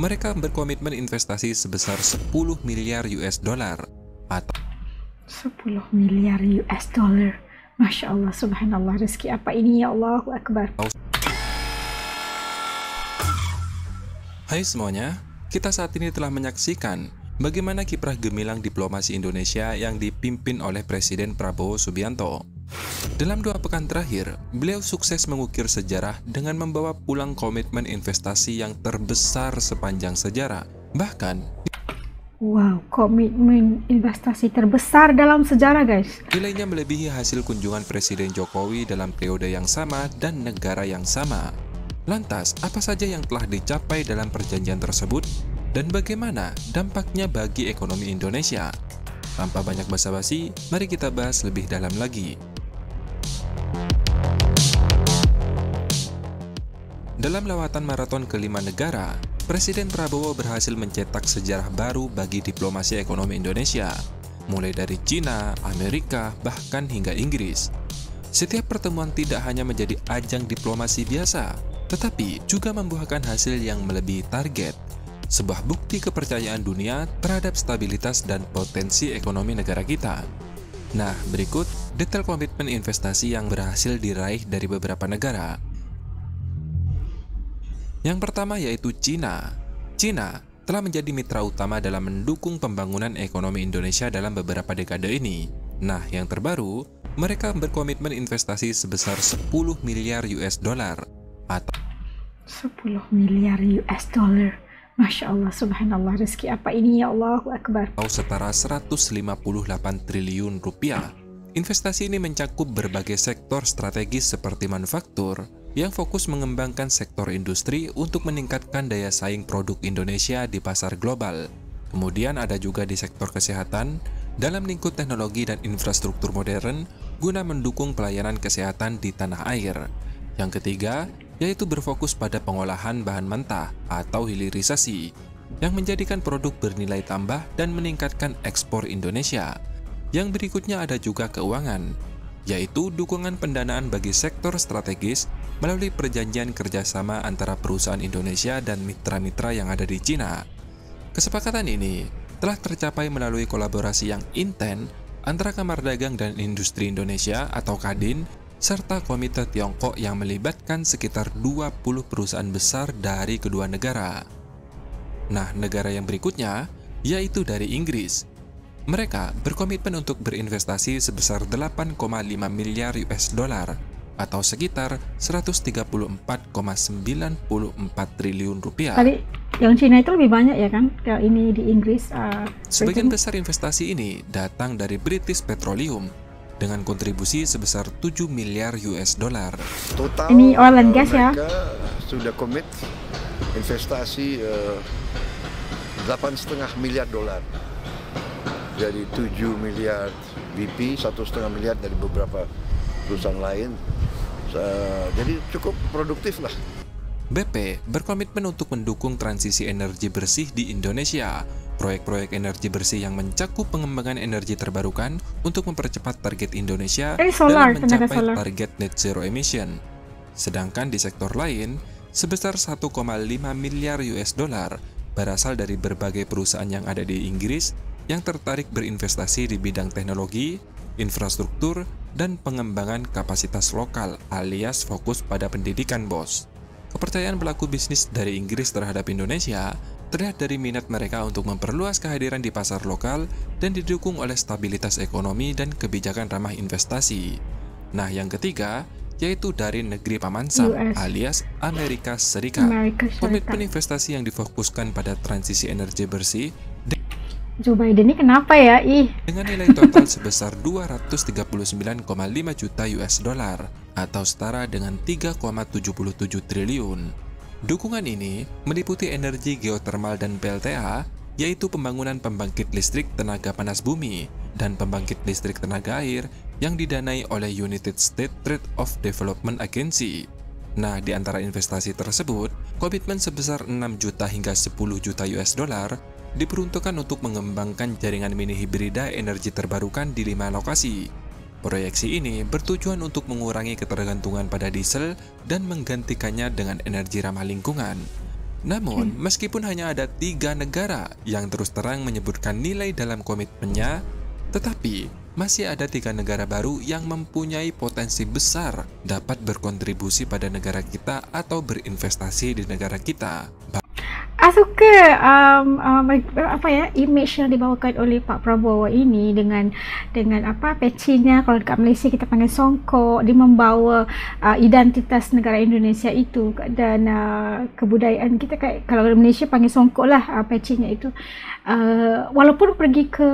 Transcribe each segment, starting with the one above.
mereka berkomitmen investasi sebesar 10 miliar US dollar atau 10 miliar US dollar. Masya Allah, subhanallah, rezeki apa ini ya, Allahu Akbar. Hai semuanya, kita saat ini telah menyaksikan bagaimana kiprah gemilang diplomasi Indonesia yang dipimpin oleh Presiden Prabowo Subianto. Dalam 2 pekan terakhir, beliau sukses mengukir sejarah dengan membawa pulang komitmen investasi yang terbesar sepanjang sejarah. Bahkan, Wow, komitmen investasi terbesar dalam sejarah, guys. nilainya melebihi hasil kunjungan Presiden Jokowi dalam periode yang sama dan negara yang sama. Lantas, apa saja yang telah dicapai dalam perjanjian tersebut? Dan bagaimana dampaknya bagi ekonomi Indonesia? Tanpa banyak basa-basi, mari kita bahas lebih dalam lagi. Dalam lawatan maraton ke 5 negara, Presiden Prabowo berhasil mencetak sejarah baru bagi diplomasi ekonomi Indonesia, mulai dari Cina, Amerika, bahkan hingga Inggris. Setiap pertemuan tidak hanya menjadi ajang diplomasi biasa, tetapi juga membuahkan hasil yang melebihi target, sebuah bukti kepercayaan dunia terhadap stabilitas dan potensi ekonomi negara kita. Nah, berikut detail komitmen investasi yang berhasil diraih dari beberapa negara. Yang pertama yaitu Cina. Cina telah menjadi mitra utama dalam mendukung pembangunan ekonomi Indonesia dalam beberapa dekade ini. Nah, yang terbaru, mereka berkomitmen investasi sebesar 10 miliar US dollar atau 10 miliar US dollar. Masya Allah, subhanallah, rezeki apa ini ya, Allahu Akbar. setara 158 triliun rupiah. Investasi ini mencakup berbagai sektor strategis seperti manufaktur, yang fokus mengembangkan sektor industri untuk meningkatkan daya saing produk Indonesia di pasar global. Kemudian ada juga di sektor kesehatan, dalam lingkup teknologi dan infrastruktur modern, guna mendukung pelayanan kesehatan di tanah air. Yang ketiga, yaitu berfokus pada pengolahan bahan mentah atau hilirisasi, yang menjadikan produk bernilai tambah dan meningkatkan ekspor Indonesia. Yang berikutnya ada juga keuangan, yaitu dukungan pendanaan bagi sektor strategis melalui perjanjian kerjasama antara perusahaan Indonesia dan mitra-mitra yang ada di Cina. Kesepakatan ini telah tercapai melalui kolaborasi yang intens antara Kamar Dagang dan Industri Indonesia atau Kadin, serta Komite Tiongkok yang melibatkan sekitar 20 perusahaan besar dari kedua negara. Nah, negara yang berikutnya yaitu dari Inggris. Mereka berkomitmen untuk berinvestasi sebesar 8,5 miliar US dollar atau sekitar 134,94 triliun rupiah. Tadi yang Cina itu lebih banyak ya kan, kayak ini di Inggris. Sebagian besar investasi ini datang dari British Petroleum dengan kontribusi sebesar 7 miliar US dollar. Total Ini oil and gas ya? mereka sudah komit investasi 8,5 miliar dolar. Dari 7 miliar BP, 1,5 miliar dari beberapa perusahaan lain. Jadi cukup produktif lah. BP berkomitmen untuk mendukung transisi energi bersih di Indonesia. Proyek-proyek energi bersih yang mencakup pengembangan energi terbarukan untuk mempercepat target Indonesia solar, dalam tenaga mencapai solar. target net zero emission. Sedangkan di sektor lain, sebesar 1,5 miliar US dollar berasal dari berbagai perusahaan yang ada di Inggris yang tertarik berinvestasi di bidang teknologi, infrastruktur, dan pengembangan kapasitas lokal alias fokus pada pendidikan, bos. Kepercayaan pelaku bisnis dari Inggris terhadap Indonesia terlihat dari minat mereka untuk memperluas kehadiran di pasar lokal dan didukung oleh stabilitas ekonomi dan kebijakan ramah investasi. Nah, yang ketiga, yaitu dari negeri Paman Sam US. alias Amerika Serikat. Amerika Serikat. Komitmen investasi yang difokuskan pada transisi energi bersih Joe Biden ini kenapa ya? dengan nilai total sebesar 239,5 juta US dollar atau setara dengan 3,77 triliun. Dukungan ini meliputi energi geotermal dan PLTA, yaitu pembangunan pembangkit listrik tenaga panas bumi dan pembangkit listrik tenaga air yang didanai oleh United States Trade of Development Agency. Nah, di antara investasi tersebut, komitmen sebesar 6 juta hingga 10 juta US dollar diperuntukkan untuk mengembangkan jaringan mini hibrida energi terbarukan di 5 lokasi. Proyeksi ini bertujuan untuk mengurangi ketergantungan pada diesel dan menggantikannya dengan energi ramah lingkungan. Namun, meskipun hanya ada 3 negara yang terus terang menyebutkan nilai dalam komitmennya, tetapi masih ada 3 negara baru yang mempunyai potensi besar dapat berkontribusi pada negara kita atau berinvestasi di negara kita. Suka apa ya, image yang dibawakan oleh Pak Prabowo ini dengan apa, pecinya. Kalau dekat Malaysia kita panggil songkok, dia membawa identitas negara Indonesia itu dan kebudayaan kita. Kalau di Malaysia panggil songkok lah pecinya itu. Walaupun pergi ke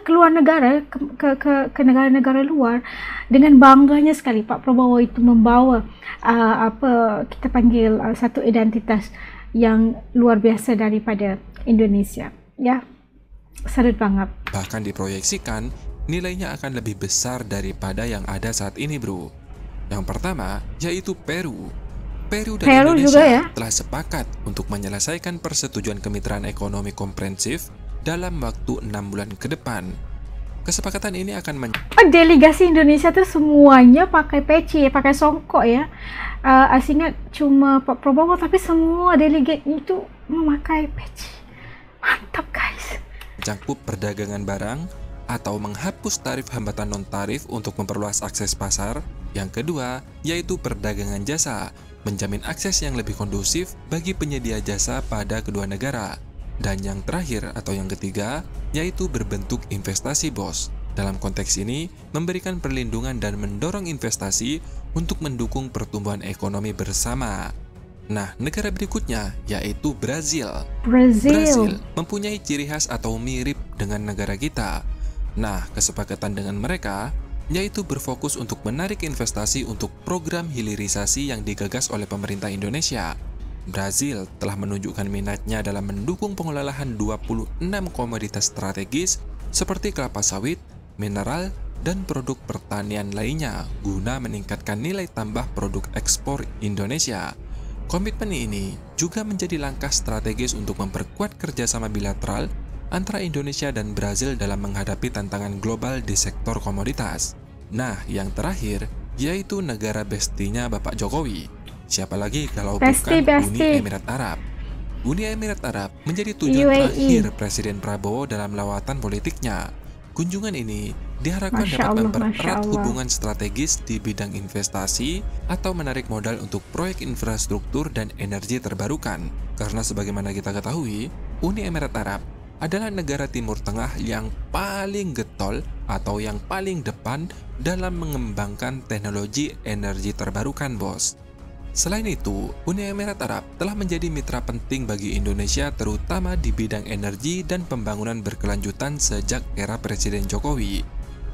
keluar negara, ke negara-negara luar, dengan bangganya sekali Pak Prabowo itu membawa apa kita panggil satu identitas yang luar biasa daripada Indonesia. Ya, salut banget. Bahkan diproyeksikan nilainya akan lebih besar daripada yang ada saat ini, bro. Yang pertama yaitu Peru. Peru dan Indonesia juga ya telah sepakat untuk menyelesaikan persetujuan kemitraan ekonomi komprehensif dalam waktu 6 bulan ke depan. Kesepakatan ini akan delegasi Indonesia tuh semuanya pakai peci, pakai songkok ya. Ingat cuma Pak Prabowo, tapi semua delegate itu memakai peci. Mantap guys. Mencangkup perdagangan barang atau menghapus tarif hambatan non-tarif untuk memperluas akses pasar. Yang kedua yaitu perdagangan jasa, menjamin akses yang lebih kondusif bagi penyedia jasa pada kedua negara. Dan yang terakhir atau yang ketiga yaitu berbentuk investasi, bos. Dalam konteks ini memberikan perlindungan dan mendorong investasi untuk mendukung pertumbuhan ekonomi bersama. Nah, negara berikutnya yaitu Brazil. Brazil mempunyai ciri khas atau mirip dengan negara kita. Nah, kesepakatan dengan mereka yaitu berfokus untuk menarik investasi untuk program hilirisasi yang digagas oleh pemerintah Indonesia. Brazil telah menunjukkan minatnya dalam mendukung pengelolaan 26 komoditas strategis seperti kelapa sawit, mineral, dan produk pertanian lainnya guna meningkatkan nilai tambah produk ekspor Indonesia. Komitmen ini juga menjadi langkah strategis untuk memperkuat kerjasama bilateral antara Indonesia dan Brazil dalam menghadapi tantangan global di sektor komoditas. Nah, yang terakhir yaitu negara bestinya Bapak Jokowi. Siapa lagi kalau bukan Uni Emirat Arab. Uni Emirat Arab menjadi tujuan terakhir Presiden Prabowo dalam lawatan politiknya. Kunjungan ini diharapkan dapat mempererat hubungan strategis di bidang investasi atau menarik modal untuk proyek infrastruktur dan energi terbarukan. Karena sebagaimana kita ketahui, Uni Emirat Arab adalah negara Timur Tengah yang paling getol atau yang paling depan dalam mengembangkan teknologi energi terbarukan, bos. Selain itu, Uni Emirat Arab telah menjadi mitra penting bagi Indonesia terutama di bidang energi dan pembangunan berkelanjutan sejak era Presiden Jokowi.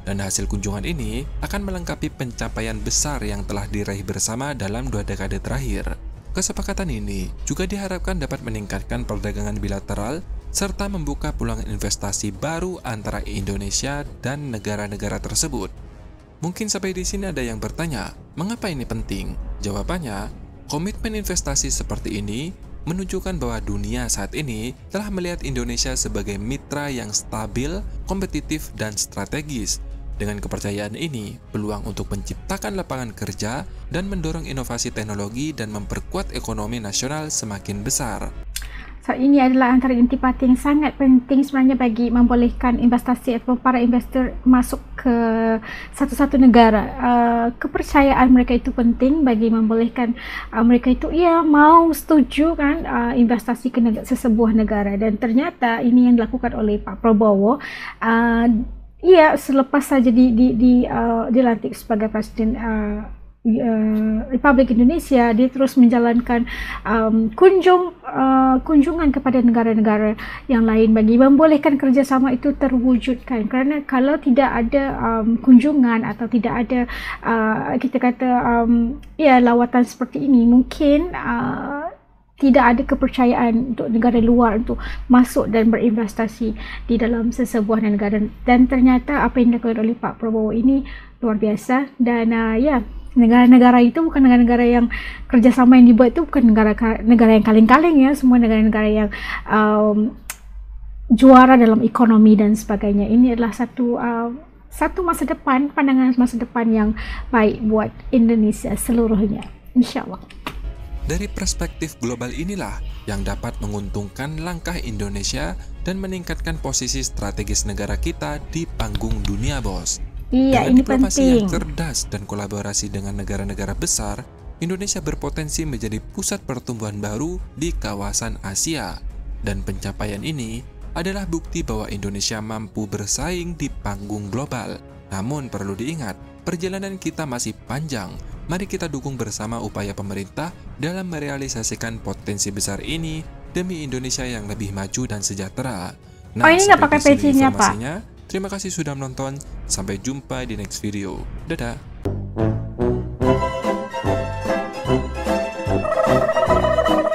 Dan hasil kunjungan ini akan melengkapi pencapaian besar yang telah diraih bersama dalam 2 dekade terakhir. Kesepakatan ini juga diharapkan dapat meningkatkan perdagangan bilateral serta membuka peluang investasi baru antara Indonesia dan negara-negara tersebut. Mungkin sampai di sini ada yang bertanya, mengapa ini penting? Jawabannya, komitmen investasi seperti ini menunjukkan bahwa dunia saat ini telah melihat Indonesia sebagai mitra yang stabil, kompetitif, dan strategis. Dengan kepercayaan ini, peluang untuk menciptakan lapangan kerja dan mendorong inovasi teknologi dan memperkuat ekonomi nasional semakin besar. So, ini adalah antara intipati yang sangat penting sebenarnya bagi membolehkan investasi atau para investor masuk ke satu-satu negara. Kepercayaan mereka itu penting bagi membolehkan mereka itu mau setuju kan investasi ke sesebuah negara. Dan ternyata ini yang dilakukan oleh Pak Prabowo. Selepas saja dilantik sebagai Presiden Republik Indonesia, dia terus menjalankan kunjungan kepada negara-negara yang lain bagi membolehkan kerjasama itu terwujudkan. Kerana kalau tidak ada kunjungan atau tidak ada kita kata lawatan seperti ini, mungkin tidak ada kepercayaan untuk negara luar untuk masuk dan berinvestasi di dalam sesebuah negara. Dan ternyata apa yang dilakukan oleh Pak Prabowo ini luar biasa. Dan negara-negara itu bukan negara-negara yang kerjasama yang dibuat itu bukan negara yang kaleng-kaleng ya, semua negara-negara yang juara dalam ekonomi dan sebagainya. Ini adalah satu masa depan, pandangan masa depan yang baik buat Indonesia seluruhnya, insyaAllah. Dari perspektif global inilah yang dapat menguntungkan langkah Indonesia dan meningkatkan posisi strategis negara kita di panggung dunia, bos. Iya, Dengan ini diplomasi penting. yang cerdas dan kolaborasi dengan negara-negara besar, Indonesia berpotensi menjadi pusat pertumbuhan baru di kawasan Asia. Dan pencapaian ini adalah bukti bahwa Indonesia mampu bersaing di panggung global. Namun perlu diingat, perjalanan kita masih panjang. Mari kita dukung bersama upaya pemerintah dalam merealisasikan potensi besar ini demi Indonesia yang lebih maju dan sejahtera. Nah, Oh, ini nggak sampai pakai di sini pecinya, Pak. informasinya. Terima kasih sudah menonton. Sampai jumpa di next video. Dadah.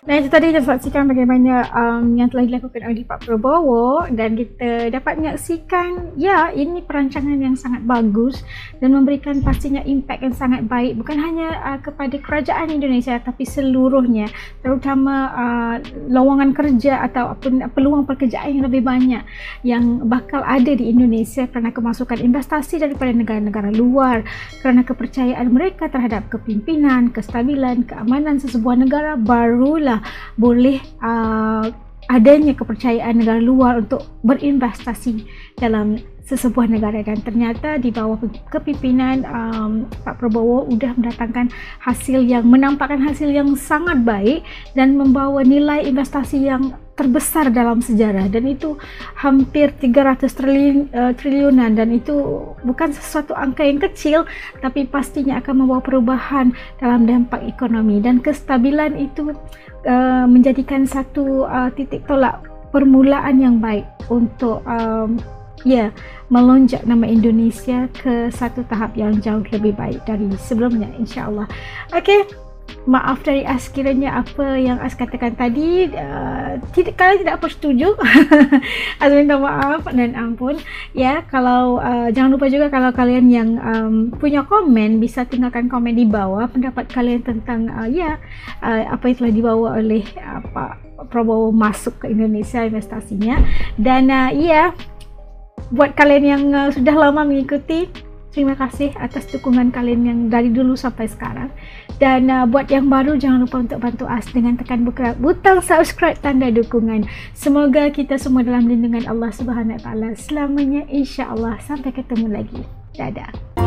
Nah, itu tadi kita saksikan bagaimana yang telah dilakukan oleh Pak Prabowo, dan kita dapat menyaksikan, ya, ini perancangan yang sangat bagus dan memberikan pastinya impact yang sangat baik, bukan hanya kepada kerajaan Indonesia tapi seluruhnya, terutama lowongan kerja atau peluang pekerjaan yang lebih banyak yang bakal ada di Indonesia kerana kemasukan investasi daripada negara-negara luar, kerana kepercayaan mereka terhadap kepimpinan, kestabilan, keamanan sesebuah negara, barulah boleh adanya kepercayaan negara luar untuk berinvestasi dalam sesebuah negara. Dan ternyata di bawah kepimpinan Pak Prabowo sudah mendatangkan hasil yang menampakkan hasil yang sangat baik dan membawa nilai investasi yang terbesar dalam sejarah, dan itu hampir 300 triliunan, dan itu bukan sesuatu angka yang kecil, tapi pastinya akan membawa perubahan dalam dampak ekonomi, dan kestabilan itu menjadikan satu titik tolak permulaan yang baik untuk melonjak nama Indonesia ke satu tahap yang jauh lebih baik dari sebelumnya, insya-Allah. Okey, maaf dari As kiranya apa yang As katakan tadi kalian tidak bersetuju. As minta maaf dan ampun ya. Kalau jangan lupa juga kalau kalian yang punya komen, bisa tinggalkan komen di bawah pendapat kalian tentang apa yang telah dibawa oleh Pak Prabowo masuk ke Indonesia investasinya. Dan buat kalian yang sudah lama mengikuti, terima kasih atas dukungan kalian yang dari dulu sampai sekarang. Dan buat yang baru, jangan lupa untuk bantu As dengan tekan butang subscribe, tanda dukungan. Semoga kita semua dalam lindungan Allah Subhanahu Wa Taala selamanya, insya-Allah. Sampai ketemu lagi. Dadah.